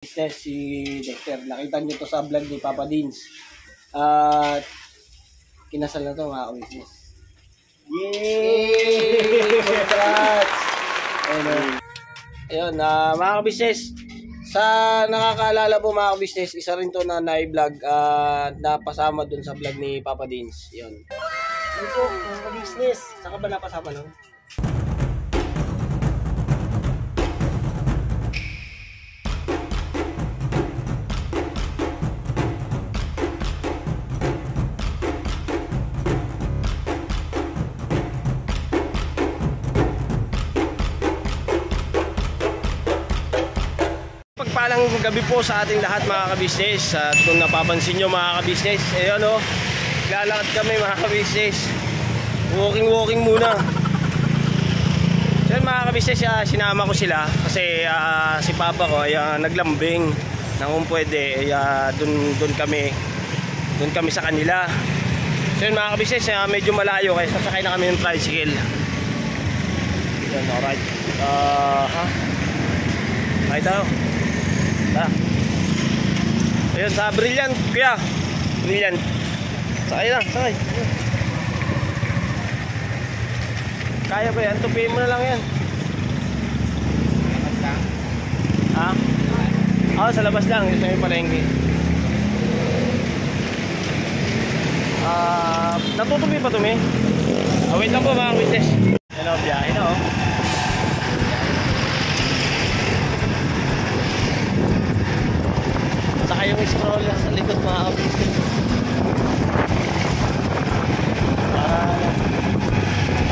Business si Dexter. Nakita niyo to sa vlog ni Papa Dins. At kinasal na to mga ka-business. Yay! Congrats! Ayun, mga ka-business, sa nakakaalala po mga ka-business, isa rin to na na-vlog at napasama dun sa vlog ni Papa Dins. Yun. Ayun po, mga ka-business. Saan ka ba napasama nun? Pagpalang gabi po sa ating lahat mga ka-business. At kung napapansin nyo mga ka-business, ayun o, lalakad kami mga ka-business. Walking muna. So yun mga ka-business, sinama ko sila kasi si Papa ko ay naglambing na kung pwede dun kami sa kanila. So yun mga ka-business, medyo malayo kaya sasakay na kami ng tricycle. Yan, alright. Right tayo. Ayun sa Brilliant, kuya. Brilliant. Sakay na, sakay. Kaya ba yan? Tupiin mo na lang yan. Labas lang? Ha? Oo, sa labas lang. Yung sa yung palengke. Natutupi pa tumi? Wait lang po mga witness. Hello, biyahe na oh. Saka yung stroller sa likod mga ka-business.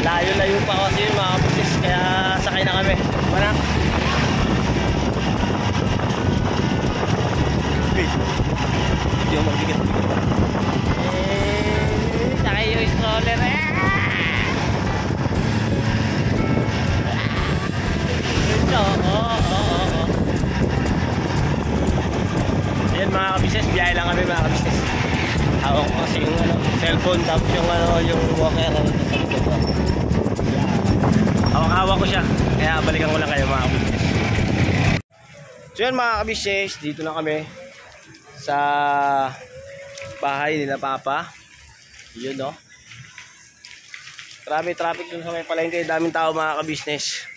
Layo-layo pa kasi yung mga ka-business, kaya sakay na kami. Mana? Hindi yung magbigat. Saka yung stroller Ayan mga ka-business, biyahe lang kami mga ka-business. Hawak ko kasi yung cellphone, tapos yung walker sa likod ko. Hawak-hawak ko siya, kaya balikan ko lang kayo mga ka-business. So yan mga ka-business, dito na kami sa bahay nila Papa. Yun no. Grabe traffic dun sa may palengke, daming tao mga ka-business.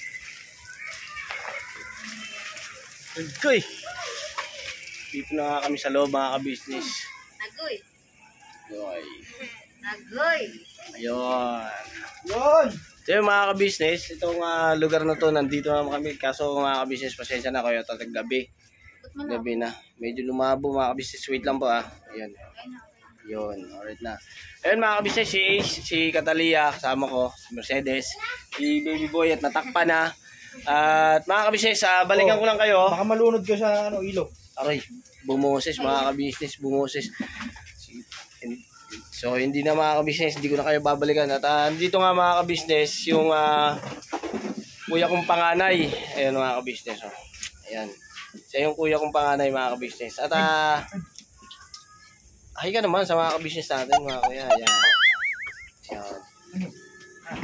Okay. Dito na kami sa loob mga ka-business. Nagoy. Nagoy. Nagoy. Ayun. Yun. So yung mga ka-business, itong lugar na to, nandito naman kami. Kaso mga ka-business, pasensya na kayo, tatag gabi. Gabi na. Medyo lumabo mga ka-business. Wait lang po Ayun. Yun. Alright na. Ayun mga ka-business, si Ace, si Catalia, kasama ko, si Mercedes, si Baby Boy at natakpa na. At mga ka-business, balikan ko lang kayo. Baka malunod ka sa ilog. Aray, bumoses mga ka-business, bumoses. So hindi na mga ka-business, hindi ko na kayo babalikan. At dito nga mga ka-business, yung kuya kong panganay. Ayan mga ka-business. Ayan. Siya yung kuya kong panganay mga ka-business. At ay ka naman sa mga ka-business natin mga kuya. Ayan.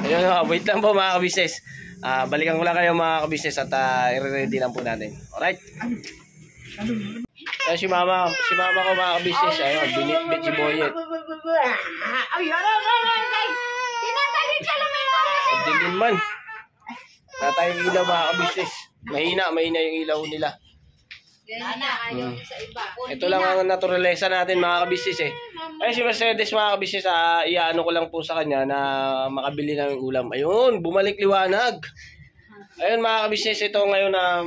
Ayan, wait lang po mga ka-business. Balikan ko lang kayo mga ka-business at i-ready lang po natin. Alright? Kaya si mama ko mga ka-business, ayun, binitbit si Boyet. Dilim man. Tatay yung ilaw mga ka-business. Mahina yung ilaw nila. Ito lang ang naturalesa natin mga ka-business Ay si Mercedes mga ka-business, iyaano ko lang po sa kanya na makabili ng ulam. Ayun, bumalik liwanag. Ayun mga ka-business, ito ngayon na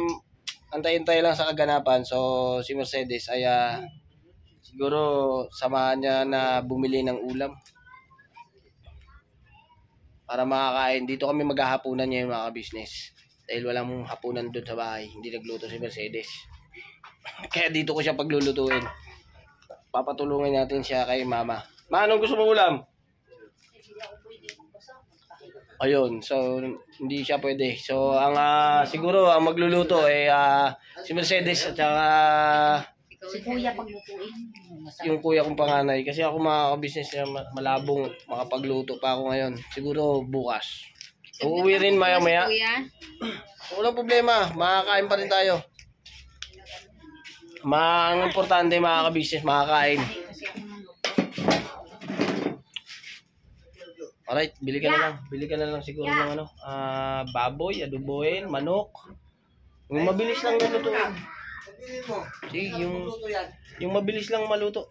antay-antay lang sa kaganapan. So si Mercedes ay siguro samahan niya na bumili ng ulam para makakain. Dito kami maghahapunan niya yung mga ka-business. Dahil walang hapunan doon sa bahay. Hindi nagluto si Mercedes. Kaya dito ko siya paglulutuin. Papatulungan natin siya kay mama. Ma, anong gusto mo ulam? Ayun, so hindi siya pwede. So ang siguro ang magluluto ay si Mercedes at saka Si kuya paglutuin. yung kuya kong panganay. Kasi ako mga ka-business malabong makapagluto pa ako ngayon. Siguro bukas. Uuwi rin maya-maya. Walang problema, makakain pa rin tayo. Ang importante mga ka-business, makakain. Alright, bili ka na lang. Bili ka na lang siguro ng ano, baboy, adobohin, manok. Yung mabilis lang lutuin. Sige, yung mabilis lang maluto.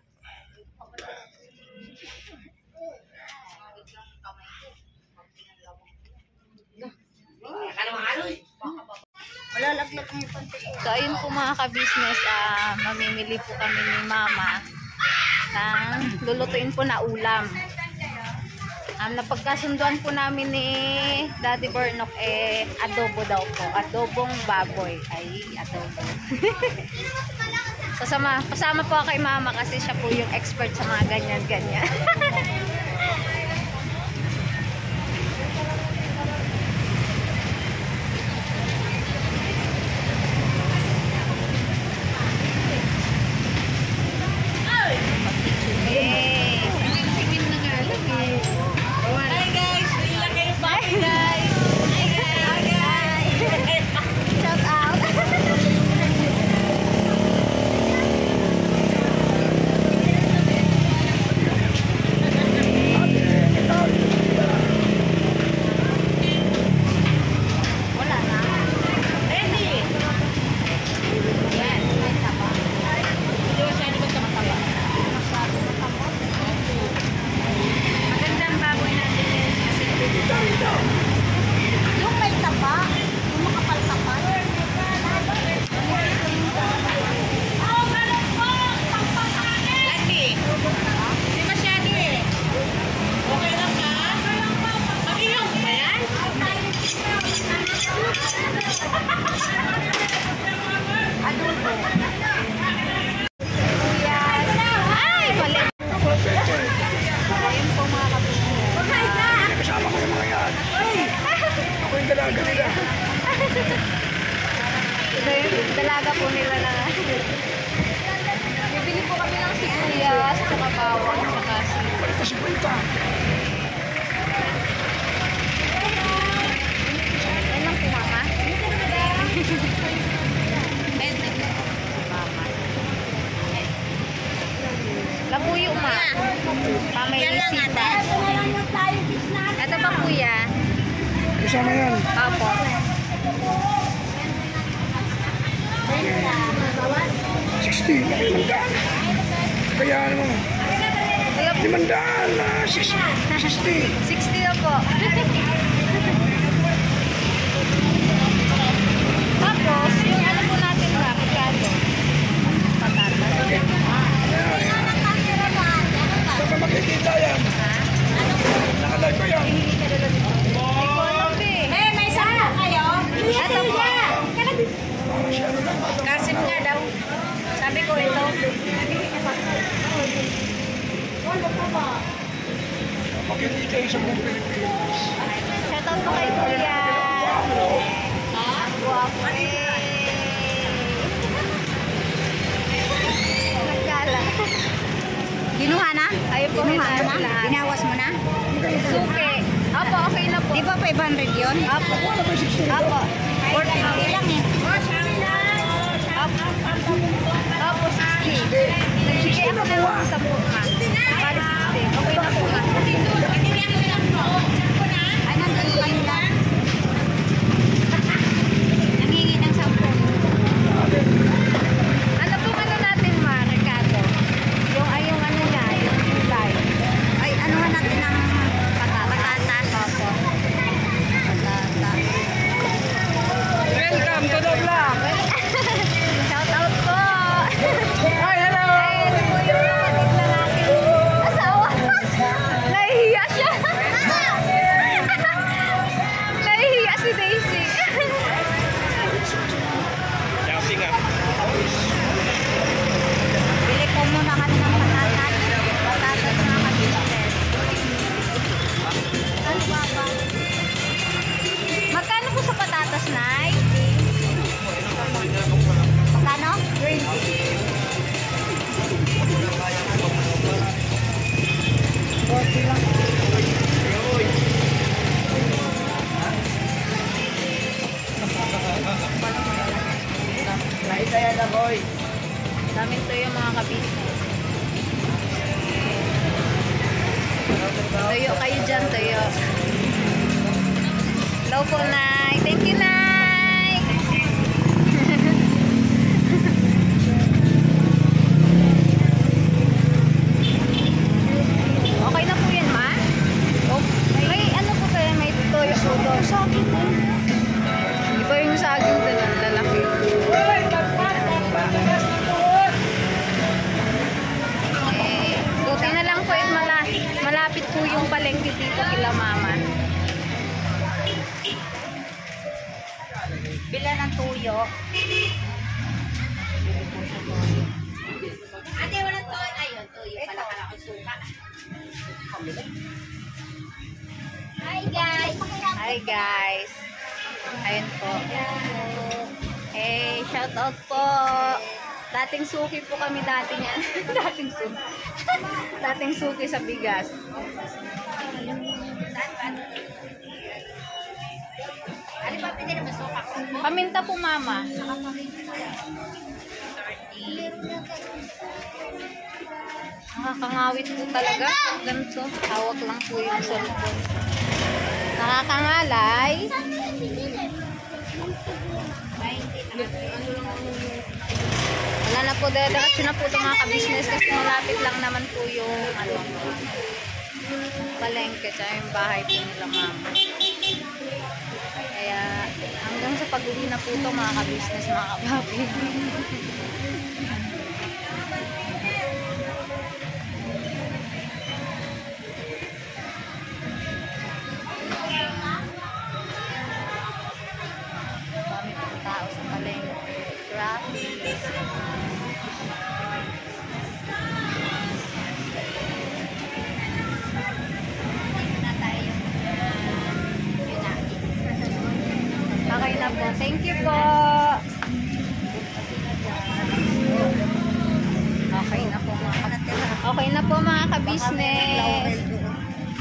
So ayun po mga ka-business, mamimili po kami ni Mama ng lulutuin po na ulam. Napagkasunduan po namin ni Daddy Bernok adobo daw po. Adobong baboy. Ay, adobo. Pasama po kay Mama kasi siya po yung expert sa mga ganyan-ganyan. Dalaga po nila na. Bibili po kami ng sibuyas, saka bawang, saka sibuyas. Yan lang po, Mama. Mama. Labuyo, Ma. Pamayilisita. Ito pa, Kuya. Kasama yan. Apo. 60. Kaya ano? 500 na 60. 60 na po. Tapos, yung ano po natin na, pagkado. Patatas. Saan ka makikita yan? Nakalive ko yan. May saan kayo? Ito po. Kasim nga daw. Sabi ko ito. Makikita yung sa buong Pilipinas. Shoutout po kay Kuya. Guwapo Nagkala. Kinuha na? Ayun po. Kinuha na? Binawas mo na? Suki. Apo, okay na po. Di ba 500 yun? Apo. Apo. 40 lang eh. Apo, 60. Sige, ako na lang sa po, Ma. Bali 60. Okay na po, Ma. Ay, nandun kayo lang. Nangingi ng 10. Ano po ano natin, Ma, Ricardo? Yung ano niya, yung kulay. Ay, ano natin ng patatas. Apo. Patata. Welcome to the vlog. Shout out po. Hi, hello. Ay, ito po yung kapatid na natin. Asawa. Nahihiya Daming tuyo mga ka-business. Tuyo kayo dyan, tuyo. Hello po, Nay. Thank you, Nay. Okay na po yan, ma? Oh, may ano po tayo, may tuyo po doon. Saging po. Iba yung saging doon, ang lalaki. Buti na lang po at malapit po yung palengke dito kila mama. Bila ng tuyo. Ate, walang tuyo. Ayun, tuyo pala kala ko suka. Hi guys! Hi guys. Ayun po. Hey, shout out po. Dating suki po kami dati niyan. Dating suki. Dating suki sa bigas. Ano ba pwede na masuka ko? Paminta po, mama. Nakakangawit po talaga. Ganito. Hawak lang po yung cellphone. Nakakangalay. Wala na po. Diretso na po ito mga ka-business kasi malapit lang naman po yung palengke tsaka yung bahay po nila mama. Kaya hanggang sa pag-uwi na po ito mga ka-business, mga kababi. Dami pong tao sa palengke. Traffic. Okay na po. Thank you po. Okay na po mga ka-business.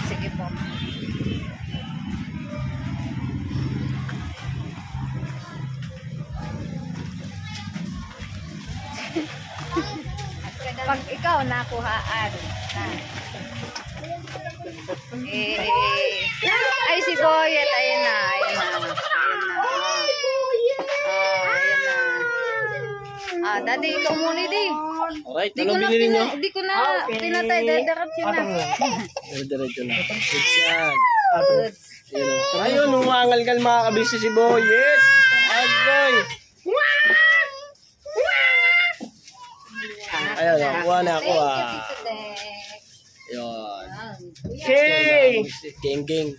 Sige po. Pag ikaw nakuhaan. Ay si Boyet. Ayun na. Ayun na. Daddy, ikaw muna di. Alright, anong binili nyo? Di ko na pinatay. Diretso na. Diretso na. Yan. Ayun, umangal-gal mga kabisnes si Boyet. Agoy. Ayun, nakuha na ako Yun. Hey! Geng-geng.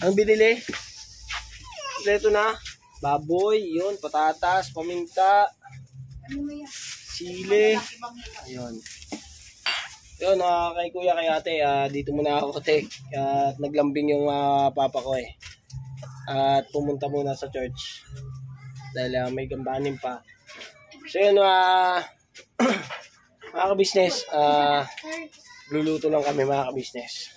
Anong binili? Ito na. Baboy, yun, patatas, paminta, sili. Ayun. Yun, kay kuya, kay ate, dito muna ako ate. At naglambing yung papa ko At pumunta muna sa church. Dahil may gambanin pa. So yun, mga ka-business, luluto lang kami mga ka-business.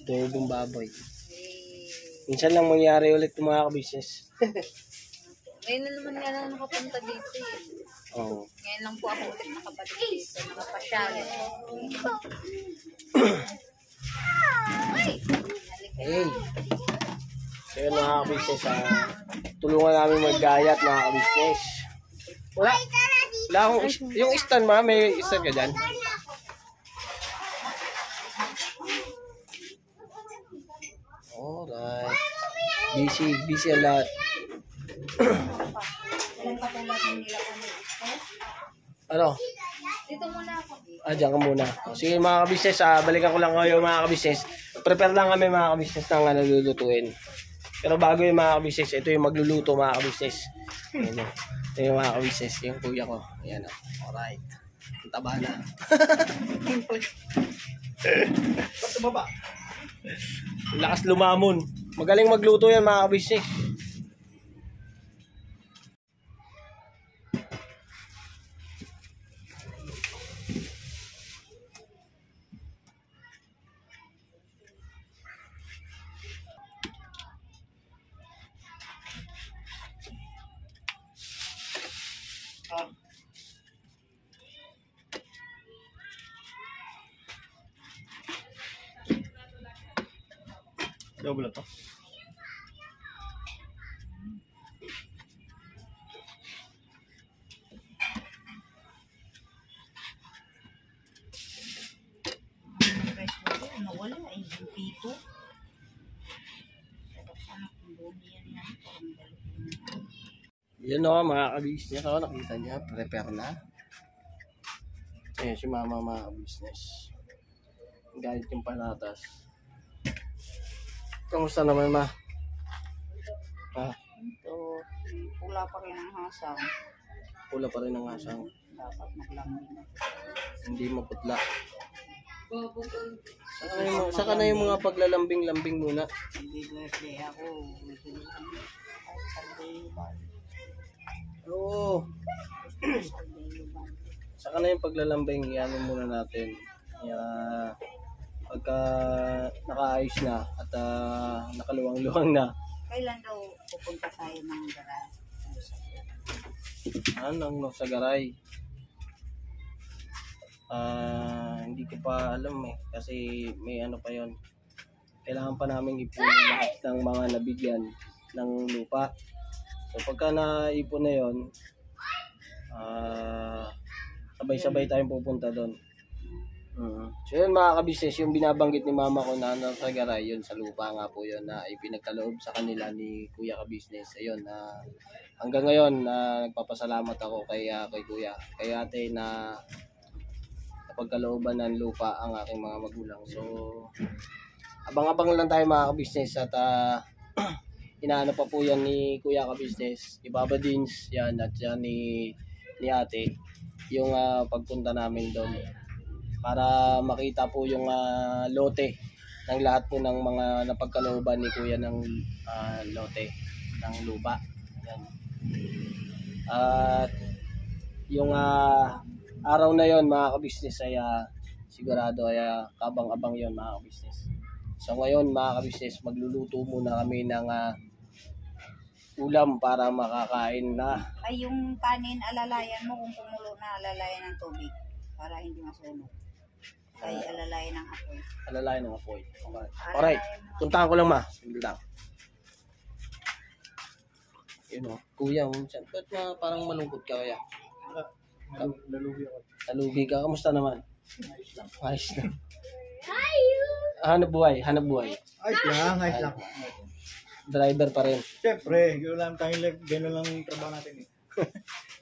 Dobong baboy. Minsan lang mangyari ulit ng mga ka-business. Ngayon na naman nga lang nakapunta dito Oo. Ngayon lang po ako ulit nakabalik dito. Nakapasyal. Hey. So yun mga ka-business, tulungan namin maggayat mga ka-business. Wala akong, yung stand may stand ka dyan? Alright. Busy a lot. Ano? Dito muna ako. Diyan ka muna. Sige mga ka-business, balikan ko lang kayo mga ka-business. Prepare lang kami mga ka-business ng lulutuin. Pero bago yung mga ka-business, ito yung magluluto mga ka-business. Ayan o. Ito yung mga ka-business, yung kuya ko. Ayan o. Alright. Ang taba na. Ba't tumaba? Lakas lumamon. Magaling magluto yan mga ka-business. Double to. Rice cooker, nawala eh. Yung pito. Sarap sana kung lumi yan yan. Parang dalawa. Yan o mga ka-business. O, nakita niya. Prepare na. Ayan si mama mga ka-business. Galit yung panatas. Kamusta naman ma? Ha? Ito, pula pa rin ang hasang. Pula pa rin ang asang. Dapat naglambing na. Hindi maputla. Saka na yung mga paglalambing-lambing muna. Hindi birthday ako. Ito yung Sunday ba? Oo. Sunday ba? Saka na yung paglalambing. Yan muna natin. Pagka nakaayos na at nakaluwang-luwang na. Kailan daw pupunta tayo ng garay? Anong sa garay? Hindi ko pa alam eh. Kasi may ano pa yon. Kailangan pa namin ipon lahat ng mga nabigyan ng lupa. So pagka naipon na yon, sabay-sabay tayong pupunta doon. So yun mga ka-business, yung binabanggit ni mama ko na sa garay, yun sa lupa nga po yun na ipinagkaloob sa kanila ni Kuya ka-business. Ayun, hanggang ngayon nagpapasalamat ako kay Kuya, kay ate na napagkalooban ng lupa ang aking mga magulang. So abang-abang lang tayo mga ka-business at inaano pa po yan ni Kuya ka-business, ni Baba Dins, yan at yan ni ate, yung pagpunta namin doon. Para makita po yung lote ng lahat po ng mga napagkalooban ni Kuya ng lote ng lupa. Yan. At yung araw na yon mga ka-business ay sigurado ay kabang-abang yon mga ka-business. So ngayon mga ka-business, magluluto muna kami ng ulam para makakain na. Ay, yung kanin, alalayan mo kung kumulo na, alalayan ng tubig para hindi masunog. Ay, alalayan ng apoy. Alalayan ng apoy. Okay. Alright. Puntahan ko lang ma. Simple lang. Yun o. Kuya, ba't parang malungkot ka kaya? Nalugi ako. Nalugi ka. Kamusta naman? Ayos lang. Ayos lang. Hanap buhay. Hanap buhay. Ayos lang. Driver pa rin. Siyempre, gano'n lang trabaho natin eh.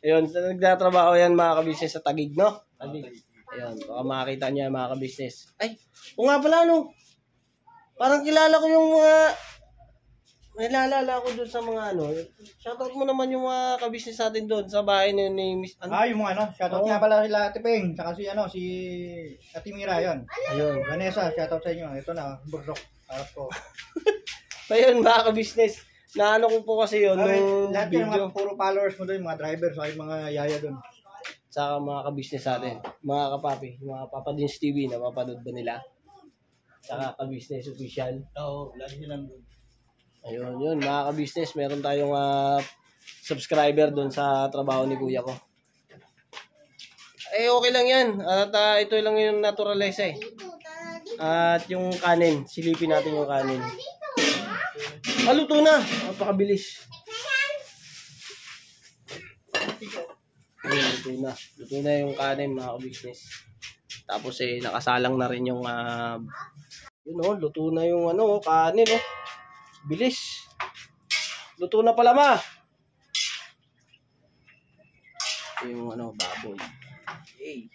Ayun, nagtatrabaho yan mga ka-business sa Taguig, no? Taguig. Ayun, baka makakita niya mga ka-business. Ay, o nga pala, no? Parang kilala ko yung mga... Nilalala ko doon sa mga ano. Shoutout mo naman yung mga ka-business natin doon sa bahay ni Miss... Ano? Yung mga shoutout nga pala sila Ate Peng, saka si Ate Mira, yun. Ayun. Vanessa, shoutout sa inyo. Ito na, burdok. Harap ko. Ayun, mga ka-business. Naano ko po kasi yun nung Lahat yung video. mga puro followers mo doon, mga drivers, saka yung mga yaya doon. Saka mga ka-business natin. Mga kapapi. Mga Papa Dins TV. Napapanood ba nila? Saka ka-business official. Oo, lagi silang doon. Ayun, yun. Mga ka-business, meron tayong subscriber doon sa trabaho ni kuya ko. Eh, okay lang yan. At ito lang yung naturalize eh. At yung kanin. Silipin natin yung kanin. Luto na. Napakabilis. Luto na. Luto na yung kanin mga ka-business. Tapos nakasalang na rin yung yun o, luto na yung kanin o. Bilis. Luto na pala ma. Yung baboy. Okay.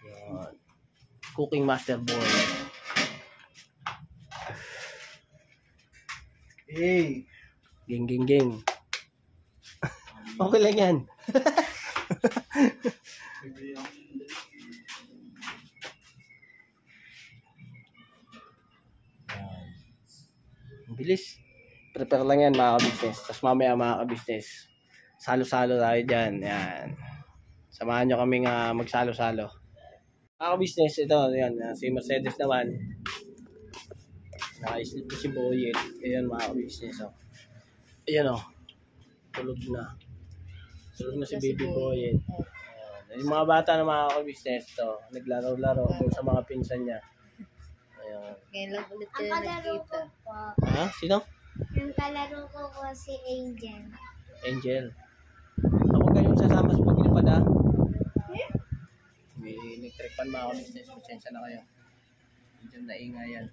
Yan. Cooking Master Boy. Hey. Ging. Okay lang yan. Bilis. Prepare lang yan mga ka-business. Tapos mamaya mga ka-business, salo-salo tayo dyan. Yan. Samahan nyo kaming magsalo-salo. Mga ka-business, ito. Yan, si Mercedes naman. Naka-slip ko si Boyet. Ayan mga ka-business. Oh. Ayan o. Tulog na. Tulog na si baby boy. Yung mga bata na mga ka-business to, naglaro-laro doon sa mga pinsan niya. Ayan. Ngayon lang ulit Ang tayo kalaro ko nakita. po. Ha? Sino? Yung kalaro ko po si Angel. Angel. Ako kayong sasama sa paglipad ha? May electric fan mga ka-business. Pasensya na kayo. Medyo naingayan.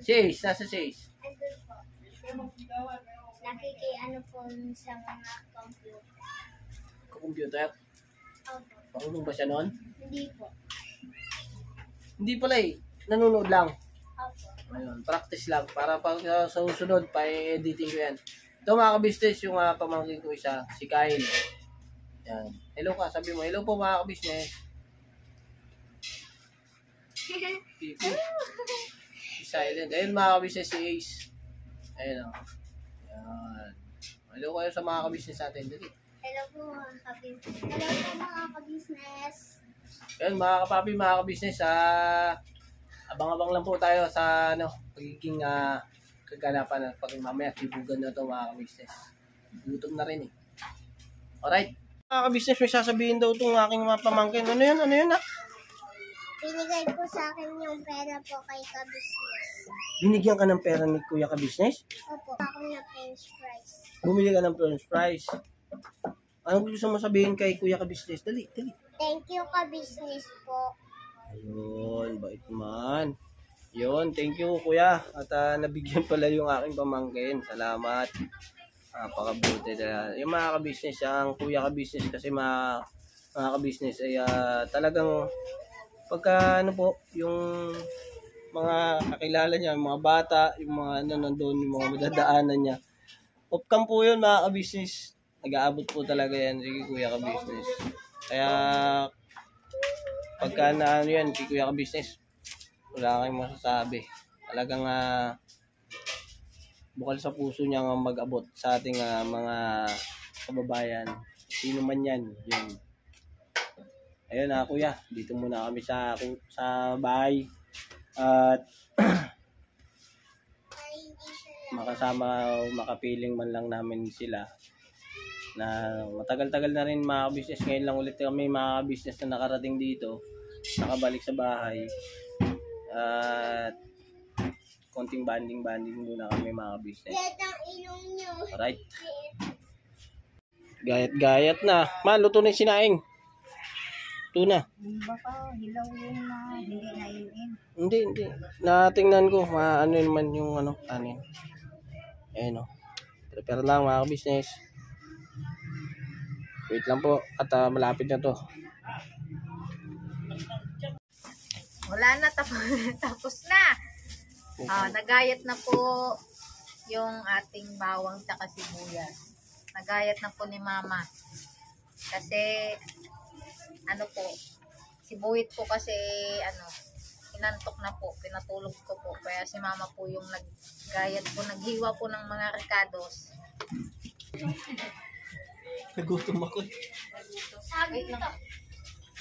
Sis! Nasa sis? Andun po. Nakikiano po sa mga computer. Computer? Opo. Pakulong ba siya noon? Hindi po. Hindi pala eh. Nanonood lang. Opo. Ayun, practice lang. Para pag sa susunod, pa-editing ko yan. Ito mga ka-business, yung pamangkin ko isa, si Kyle. Yan. Hello ka, sabi mo. Hello po mga ka-business. Pipi. Si Silent. Ayun mga ka-business, si Ace. Ayun o. Yan. Hello kayo sa mga ka-business natin. Dali. Hello po mga kabisnes. Hello po mga kabisnes. Ayun mga kapapi, mga ka-business. Abang-abang lang po tayo sa pagiging kaganapan at pag mamaya tibugan na ito mga ka-business. Gutom na rin eh. Alright. Mga ka-business, may sasabihin daw itong aking mga pamangkin. Ano yun? Ano yun? Binigay po sa akin yung pera po kay kabisnes. Binigyan ka ng pera ni Kuya ka-business? Opo. Ako na french fries. Bumili ka ng french fries. Anong gusto mo sabihin kay Kuya ka-business? Dali, dali. Thank you kabisnes po. Ayun, bait man. Yun, thank you Kuya. At nabigyan pala yung aking pamangkin. Salamat. Napakabuti na. Yung mga ka-business, ang Kuya ka-business kasi mga ka-business ay talagang pagka yung mga kakilala niya, yung mga bata, yung mga nandun, yung mga madadaanan niya. Off-cam po yun mga ka-business. Nag-aabot po talaga yan si Kuya ka-business. Kaya pagka yan si Kuya ka-business, wala kayong masasabi. Talagang bukal sa puso niya nga mag-abot sa ating mga kababayan. Sino man yan, yun. Ayun Kuya, dito muna kami sa bahay. At makasama o makapiling man lang namin sila na matagal-tagal na rin mga business. Ngayon lang ulit kami mga business na nakarating dito, nakabalik sa bahay. At konting banding muna kami mga business. Alright. Gayat na. Luto na yung sinaing. Ito na. Baka hilaw yun na hindi nainin. Hindi. Natingnan ko. Ano naman yung kanin. Ayan o. Prepare lang mga business. Wait lang po. At malapit na to. Wala na, tapos na. Nagayat na po yung ating bawang tsaka sibuyas. Nagayat na po ni Mama. Kasi, sibuhit po kasi, inantok na po, pinatulog ko po. Kaya si Mama po yung naggayat po, naghiwa po ng mga rekados. Nagutom ako. Sabi ko.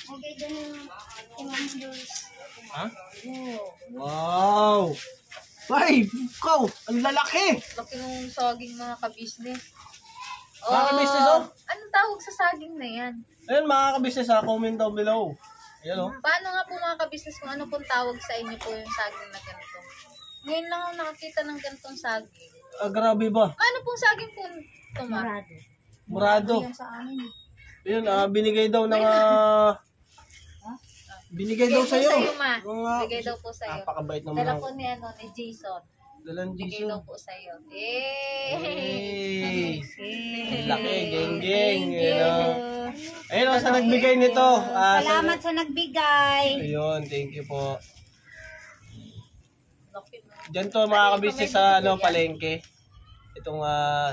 Okay, doon yung Luis. Ha? Wow! Ay, ikaw! Ang lalaki! Laki ng saging mga ka-business. Mga ka-business, oh? Anong tawag sa saging na yan? Ayun mga ka-business, comment down below. Ayun o. Paano nga po mga ka-business kung ano pong tawag sa inyo po yung saging na ganito? Ngayon lang ako nakakita ng ganitong saging. Grabe ba? Paano pong saging po ito, Ma? Murado. Yan sa amin. Ayun, binigay daw ng binigay daw Bigay po sa'yo. sa'yo, Ma. Mga, Bigay daw po sa'yo. napakabait naman. Dala po ni Jason. Dalang Bigay Jason. daw po sa'yo. Yay! Laki, geng-geng. Ayun o, sa nagbigay nito. Salamat sa nagbigay. Ayun, thank you po. Laki mo. Diyan to mga kabisnes sa palengke. Itong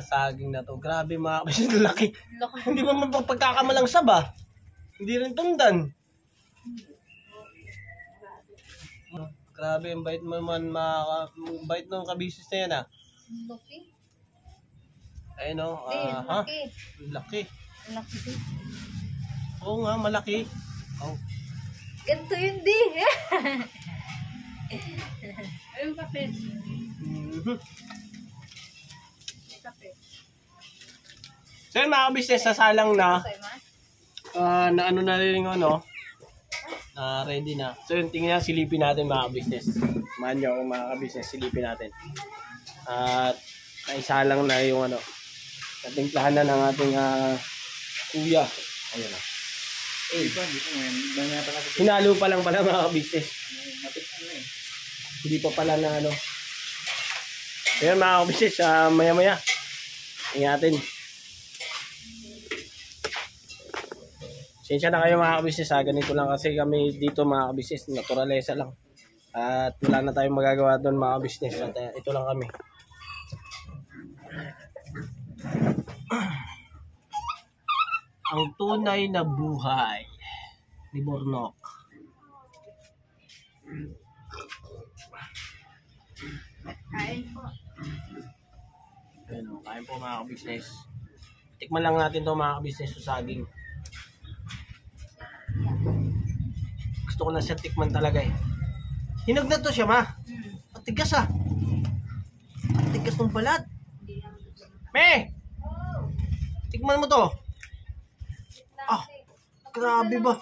saging na to. Grabe mga kabisnes, laki. Laki. Hindi mo mapagkakamalang saba. Hindi rin tundan. Grabe, ang bait mo man, bait ng kabisnes na yan Laki. Ayun o, Laki. laki. Laki din. Oo nga, malaki. Oh. Ganito yun din. Mhm. So yun mga business, sasalang na. Na ano na rin yung ano. Ready na. So yun, tingnan silipin natin mga business. Samahan nyo kung mga business, silipin natin. At naisalang na yung ano. Natimplahan na ng ating kuya. Ayun na. Hinalo pa lang pala mga business. Hindi pa pala na ano. Ayan mga business, maya-maya. Ingatin. Sensya na kayo mga business, ganito lang kasi kami dito mga business, naturalesa lang. At wala na tayong magagawa doon mga business. At ito lang kami. Ang tunay na buhay ni Bornok. Kain po. Ayun, kain po mga business. Tikman lang natin to mga business sa saging. Gusto ko na siya tikman talaga eh. Hinog na to siya ma. Ang tigas ah. Ang tigas ng balat. Me! Tikman mo to. Ah, grabe ba?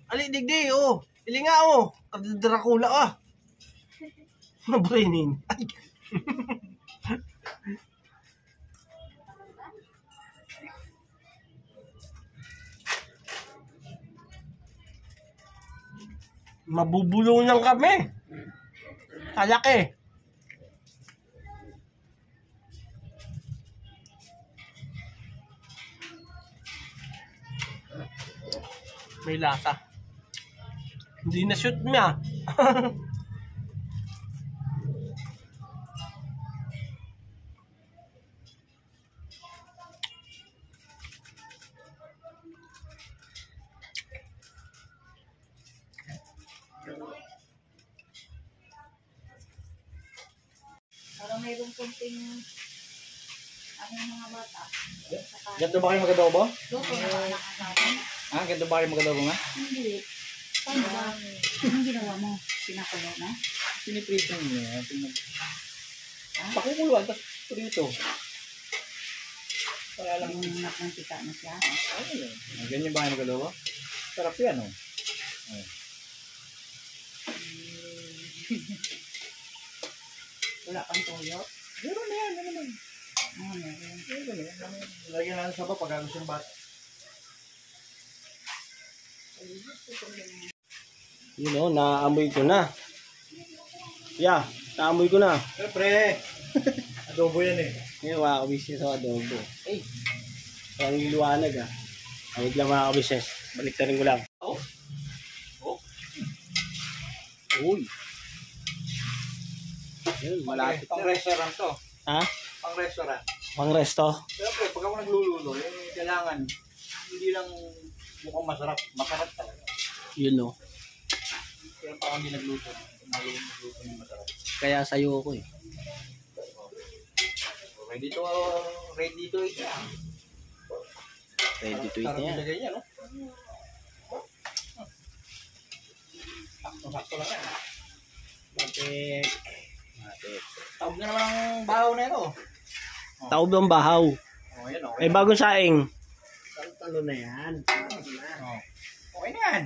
Ali, digdi, oh. Pili nga, oh. Dracula, ah. Mabrinin. Ay. Mabubulong lang kami. Kalaki. May lasa. Hindi na shoot niya. Parang mayroong kunting mga bata. Ganito ba kayo mag-adobo? Luto na ba anak natin? Ganito ba kayo mag-adobo nga? Hindi. Paano ba? Anong ginawa mo? Pinakulo na? Piniprito niyo yan. Pakukuluan, tapos prito. Kaya lang. Yung nakmantika na siya. Ganyan ba kayo mag-adobo? Sarap yan, oh. Wala kang toyo. Meron na yan, meron na. Lagyan natin sa baba pag gusto ng bata. You know, naamoy ko na. Yeah, naamoy ko na. Siyempre, adobo yan eh. Ngayon mga kabisnes sa adobo. Ay, parang liwanag ah. Awit lang mga kabisnes. Balik na rin ko lang. Oh? Oh? Uy. Yun, malapit Pang na. restaurant to. Ha? Pang restaurant. Pang resto? Siyempre, pag ako nagluluto, yung kailangan, hindi lang mukhang masarap. Masarap talaga. Yun no. Kaya pa hindi nagluto. Nagluto ng masarap. Kaya sa'yo ako eh. Ready to eat na. Ready to eat na yan. Sarap nilagay niya, no? Sakto lang yan. Matik. Tawag na naman ang bahaw na ito. Taob ng bahaw. Oh, yan okay. Eh, bagong saing. Talo na yan. Oh. Okay na yan.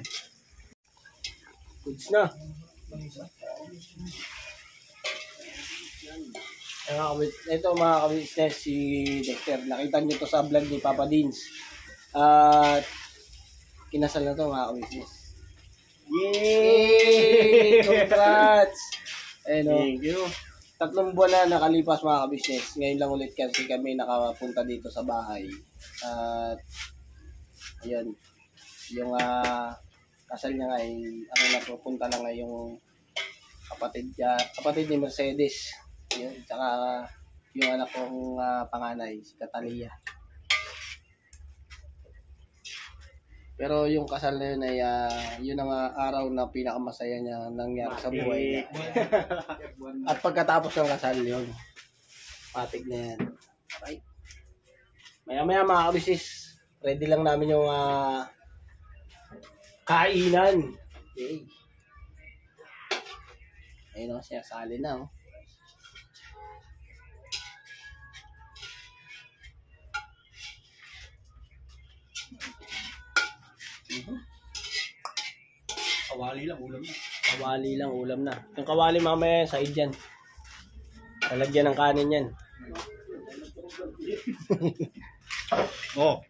Goods na. Ito mga kabisnes, si Dexter. Nakita nyo to sa vlog ni Papa Dins. At kinasal na to mga kabisnes. Yay! Congrats! Thank you. 3 buwan na nakalipas mga kabisnes. Ngayon lang ulit kasi kami nakapunta dito sa bahay. At ayun, yung kasal niya nga ay ang napupunta lang ay yung kapatid ni Mercedes. Yun, tsaka yung anak kong panganay, si Catalia. Pero yung kasal na yun ay yun ang araw na pinakamasaya niya nangyari sa buhay niya. At pagkatapos ng kasal yun, patig na yan. Right? Maya-maya mga kabisis, ready lang namin yung kainan. Okay. Ayun o, siya sali na oh. Kawali lang, ulam na. Kawali lang, ulam na. Yung kawali mamaya sa dyan. Lalagyan ng kanin yan. Oh.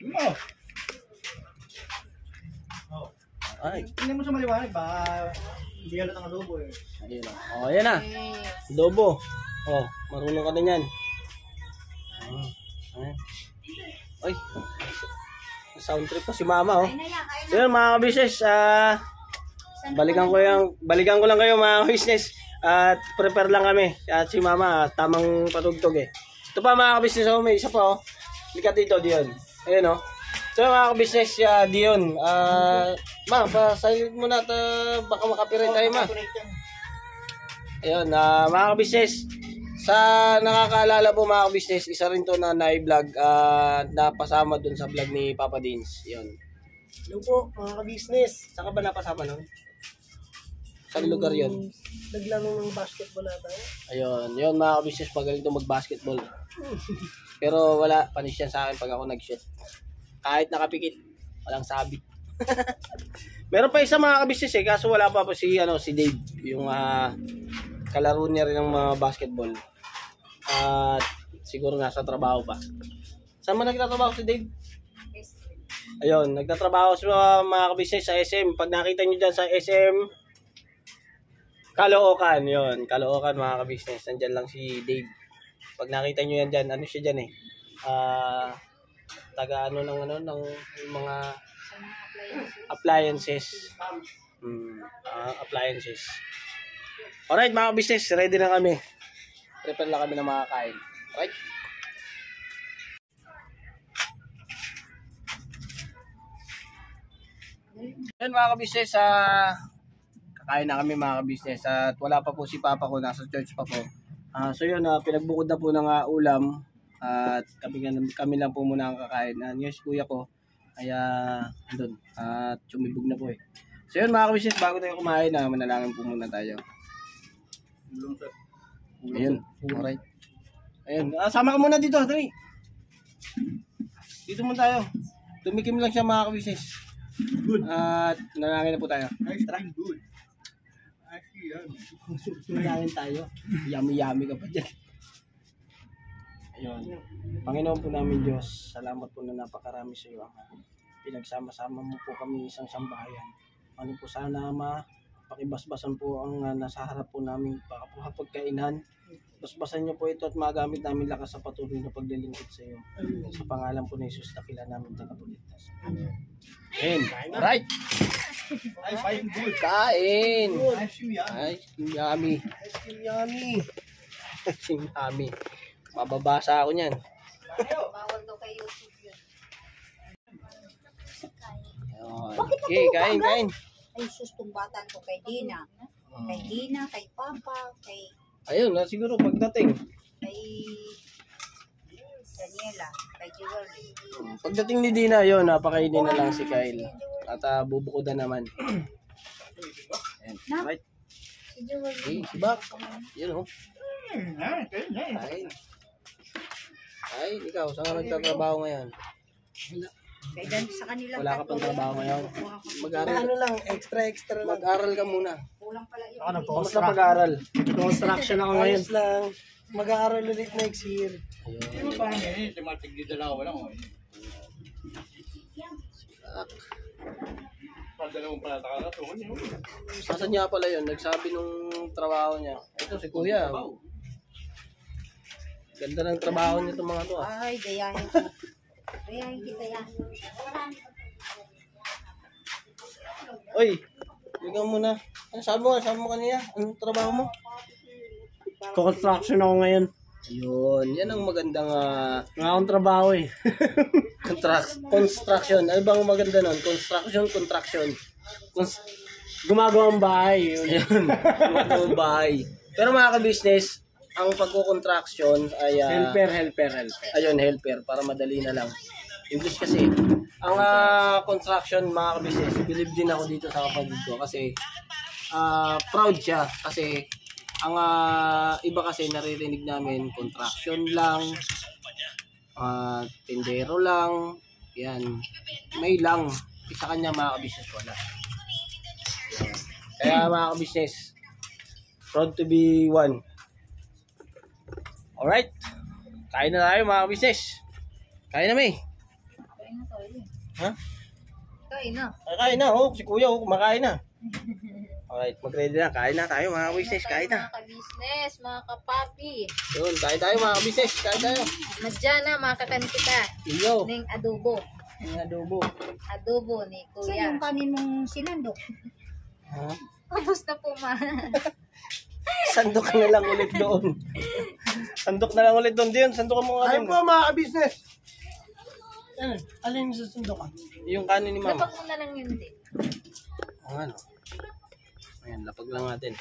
Ay, Hindi mo sa maliwanag ba? Hindi halat ang adobo eh. ayun na. Oh, ayan na. Adobo. Oh, marunong ka na yan. Ayan. Ay, sound trip pa si mama, oh. So yun, mga business, balikan ko lang kayo mga business. At prepare lang kami. At si mama, tamang patugtog eh. Ito pa mga business, oh, may isa pa, oh. Likat dito, Dion. Ayun, oh. So mga business, Dion. Ma, pa-silent mo na, baka makapirin tayo, ma. Ayun, mga business. Sa nakakaalala po mga business, isa rin to na na-vlog napasama dun sa vlog ni Papa Dins. Yun. Hello po, mga ka-business. Saan ka ba napasama nun? Saan lugar yun? Naglaro ng basketball na tayo. Ayun, yun mga ka-business, magaling to mag-basketball. Pero wala, panis yan sa akin pag ako nag-shoot. Kahit nakapikit, walang sabit. Meron pa isa mga ka-business eh, kaso wala pa po si Dave, yung kalaro niya rin ng mga basketball. At siguro nasa trabaho pa. Saan mo nagtatrabaho si Dave? Ayun, nagtatrabaho sa mga kabisnes sa SM. Pag nakita nyo dyan sa SM Caloocan, yun. Caloocan mga kabisnes. Nandyan lang si Dave. Pag nakita nyo yan dyan, ano siya dyan eh. Taga ano ng mga appliances. Appliances. Alright mga business, ready na kami. Prepare lang kami ng mga kain. Alright? Yan mga business, kakain na kami mga business at wala pa po si Papa ko, nasa church pa po. So yun, pinagbukod na po ng ulam at kami lang po muna ang kakain. Yung kuya ko ay andun at sumibog na po eh. So yun mga business, bago tayo kumain, manalangin po muna tayo. Ayun, alright. Ayun, sama ka muna dito, Dre. Dito muna tayo. Tumikim lang siya mga ka-business. Good. At nanangin na po tayo. Tara. Good. Nanangin tayo. Yummy ka pa dyan. Ayun. Panginoon po namin Diyos, salamat po na napakarami sa iyo. Pinagsama-sama mo po kami isang sambahayan. Ano po sana pakibasbasan po ang nasa harap po namin pagkainan. Basbasan niyo po ito at magamit namin lakas sa patuloy na paglilingkod sa iyo. Sa pangalan po ni Jesus, dakila namin tagapagligtas. Amen. Alright. Ay, fine, good. Kain. Ice cream yan. Ay, yummy. Ice cream yummy. Yummy. Mababasa ako niyan. Bawal daw kay YouTube yun. Okay, kain. Ay, sus, tong bata ko kay Dina. Kay Dina, kay Papa, kay Ayun, siguro pagdating. Daniela, kay Jewel. Pagdating ni Dina, yun, napakainin na lang si Kyle. At bubukod na naman. Ayan. Right. Si Jewel. Okay, si Bak. Yun, oh. Kain. Ay, ikaw, saan ka nagtatrabaho ngayon? Kay Dan sa kanila. Wala ka pang trabaho ngayon? Mag-aral. Ano lang, extra lang. Mag-aral ka muna. Kulang pala yun. Ako na po. Kamusta pag-aaral? Construction ako ngayon. Ayos lang. Mag-aaral ulit next year. Hindi mo parang ganyan, sa mga tigdidalawa lang. Pag dalawang palata ka na, tuhon yun. Saan niya pala yun? Nagsabi nung trabaho niya. Ito si Kuya. Ganda ng trabaho niya itong mga to. Ay, gayahin ko. Gayahin kita yan. Oy, ligaw mo na. Ano sabi mo kanina? Anong trabaho mo? Construction ako ngayon. Yun, yan ang magandang Nga akong trabaho eh. construction. Ano bang maganda nun? Contraction. Gumagawang bahay. Yun, magandang bahay. Pero mga ka-business, ang pagko-contraction ay Helper. ayun, helper para madali na lang. English kasi. Ang construction mga ka-business, believe din ako dito sa kapatid ko kasi proud siya kasi ang iba kasi naririnig namin contraction lang, tindero lang, yan. May lang. Sa kanya mga ka-business wala. Yan. Kaya mga ka-business, proud to be one. Alright. Kain na tayo mga ka-business. Kain na, May. Kain na tayo. Ha? Kain na. Kain na, oh. Si Kuya, oh. Kumakain na. Alright, mag-ready na. Kain na tayo mga ka-business. Kain na. Mga ka-business, mga kapapi. Yun, kain tayo mga ka-business. Kain tayo. Madyan na, makakan kita. Iyo. Ning adobo. Yung adobo. Adobo ni Saan Kuya. yung kanin mong sinandok? Ha? Ubus na po, ma. Sandok ka na lang ulit doon. Sandok na lang ulit doon. Diyon, sandokan mo nga Ayun po mga ka-business. Alin sa sundukan? yung kanin ni Mama. Lapag mo na lang yun din. O ano. Ayan, lapag lang natin.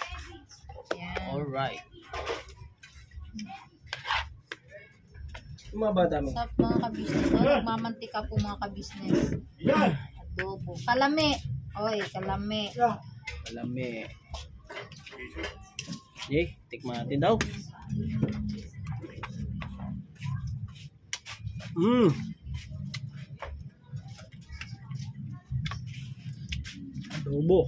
Yan. Alright. Yung mga bata mo. Stop mga ka-business. Nagmamantika po mga ka-business. Yan! Adobo. Kalami. Oy, kalami. Malami. Okay, tikman natin daw. Adobo.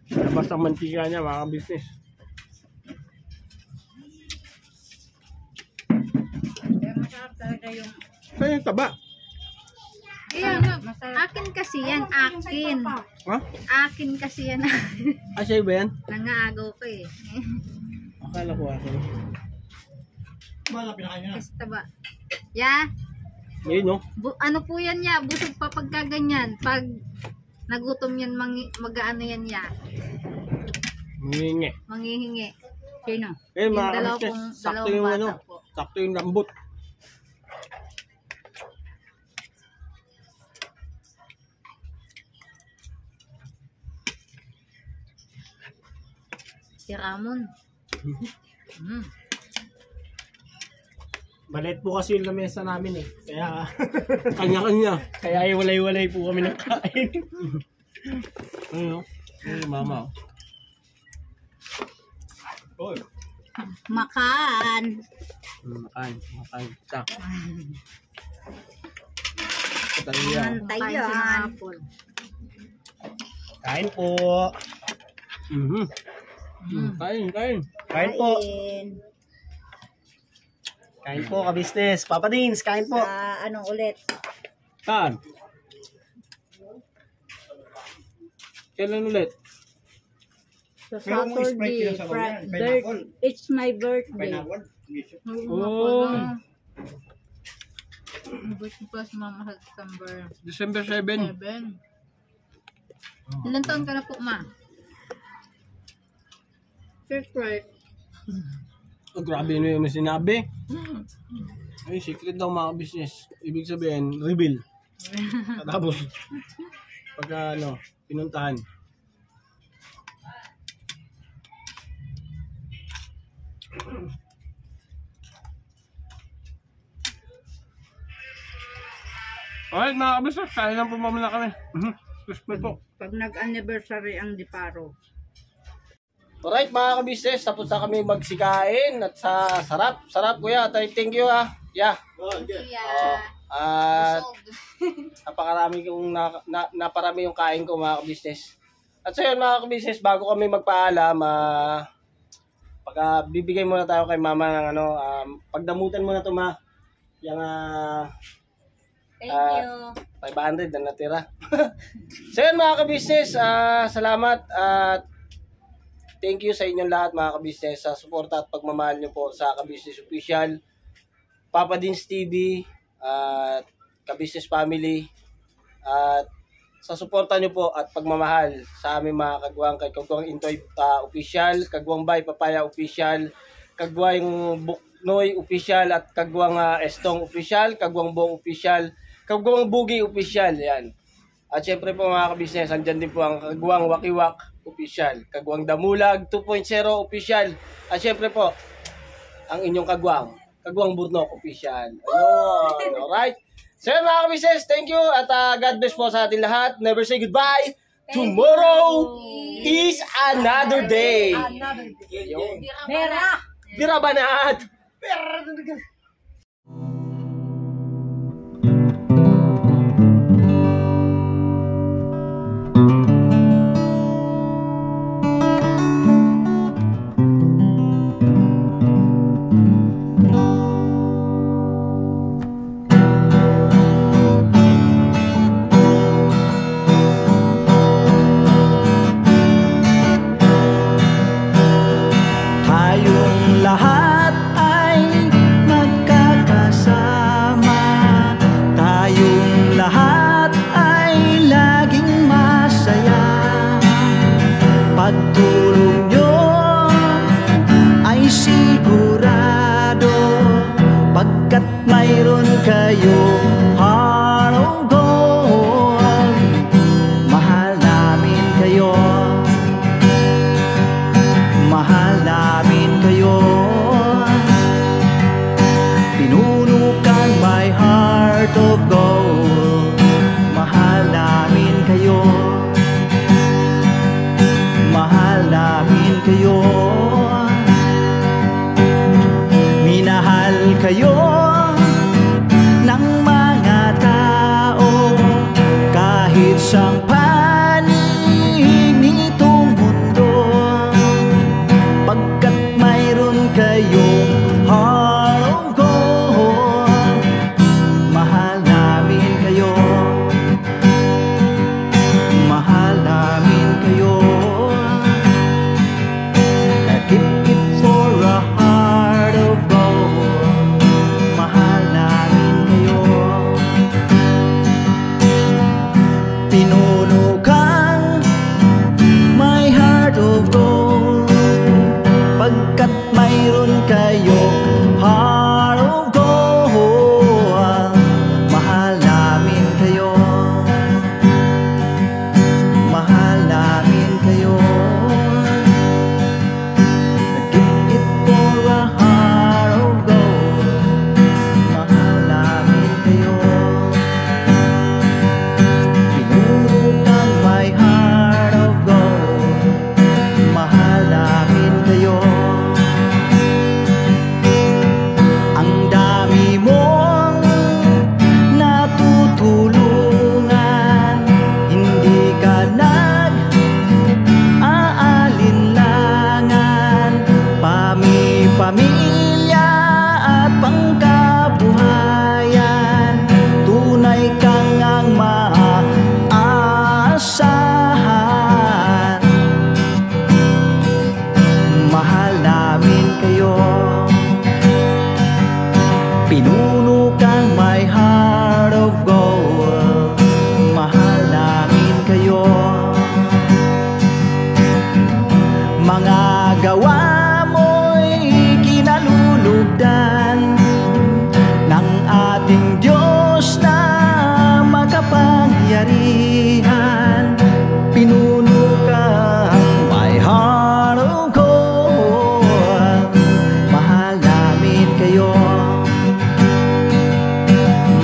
Labas ang mantika niya mga business. Pero masarap talaga yung... Saan yung taba? Ayan, akin kasi yan, akin. Ha? Akin kasi yan. Ah, sa'yo ba yan? Nangaagaw ko eh. Akala ko akin. Bala, pinakain nyo na. Kasi taba. Ya, Ngayon no? ano po yan ya, busog pa pagka ganyan. Pag nagutom yan, mag-ano yan ya. Ngingi. Manghihingi. Sino? Eh, Yung mga dalawang business, sakto dalawang yung bata ano. po. Sakto yung lambot. Si Ramon. Mm. Balit po kasi yung lamesa namin eh. Kaya, Kanya-kanya. kaya iwalay-walay po kami ng kain. Ano? Ay, Mama. Oy, Makan. Makain. Ta. Kataliya. Antay Kain si yan. Apple. Kain po. Kain. Kain po. Kain po ka-business. Papa Dins, kain po. Sa anong ulit? Saan? Kailan ulit? Sa pero mo Sprite yun sa yan. Pineapple. It's my birthday. Pineapple. Yes. Oh. Birthday plus mama sa December December 7. 7. Ilan taon ka na po, ma? Surprise. Oh, grabe na yung sinabi. Ay, secret daw mga business. Ibig sabihin, reveal. Tapos, pagka ano, pinuntahan. Alright mga kabisnes, kaya lang po mamuna kami. Crispy po. Pag nag-anniversary ang Diparo. Alright mga kabisnes, tapos na kami magsikain at sa sarap kuya, thank you ah. Yeah. Yeah. At napakarami kong naparami yung kain ko mga kabisnes. At so yun mga kabisnes, bago kami magpaalam, pagka bibigay muna tayo kay mama ng ano, pagdamutan muna to ma. Yung Thank you. 500 na natira. So yun mga kabisnes, salamat at thank you sa inyong lahat mga kabisnes sa suporta at pagmamahal nyo po sa Kabisnes Official, Papa Dins TV, at Kabisnes Family, at sa suporta nyo po at pagmamahal sa aming mga kagwang, kay Kagwang Intoy Official, Kagwang Bay Papaya Official, Kagwang Buknoy Official, at Kagwang Estong Official, Kagwang Bong Official, Kagwang Bugi Official, yan. At syempre po mga kabisnes, andyan din po ang Kagwang Wakiwak Official, Kagwang Damulag 2.0 Official, at syempre po, ang inyong Kagwang Burnok Official. Ayun, alright. So yun mga kabisnes, thank you, at God bless po sa ating lahat. Never say goodbye. Tomorrow is another day. Yun. Mera! Bira banat! Pinuno kang my heart of gold, pagkat mayroon kayo heart of gold. Mahal namin kayo, mahal namin kayo. Give it for a heart of gold, mahal namin kayo. Pinuno kang my heart of gold, mahal namin kayo. Ang dami mong natutulungan, hindi ka nag-aalinlangan. Pamilya at pangkabuhayan, tunay kang ang maaasahan. Mahal namin kayo, pinuno kang my heart of gold, mahal namin kayo. Mga gawa mo'y kinalulugdan ng ating Diyos na makapangyarihan. Pinuno kang my heart of gold, mahal namin kayo,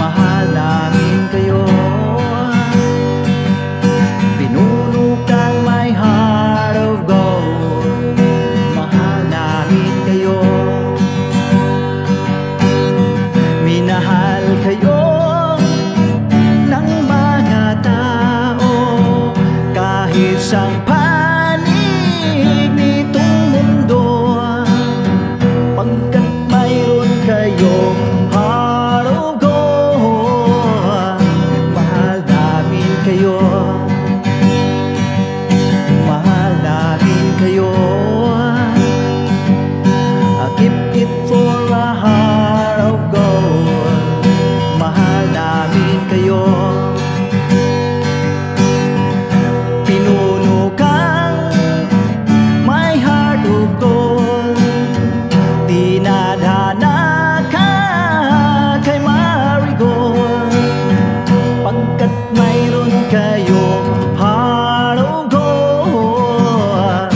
mahal namin kayo. Pinuno kang my heart of gold, mahal namin kayo. Minahal kayo ng mga tao, kahit sa panig nitong mundo, pagkat mayroon kayong heart of gold. Mahal namin kayo, mahal namin kayo. I keep it for a heart of gold, mahal namin kayo. Pinuno kang my heart of gold, dinadhana ka kay Marigold, pagkat mayroon kayong heart of gold.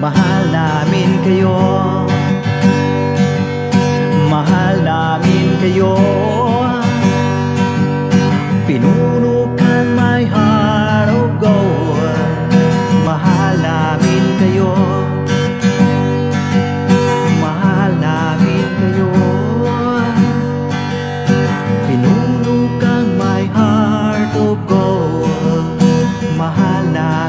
Mahal namin kayo, mahal namin kayo. Pinuno kang my heart of gold, mahal namin kayo, mahal namin kayo. Pinuno kang my heart of gold, mahal namin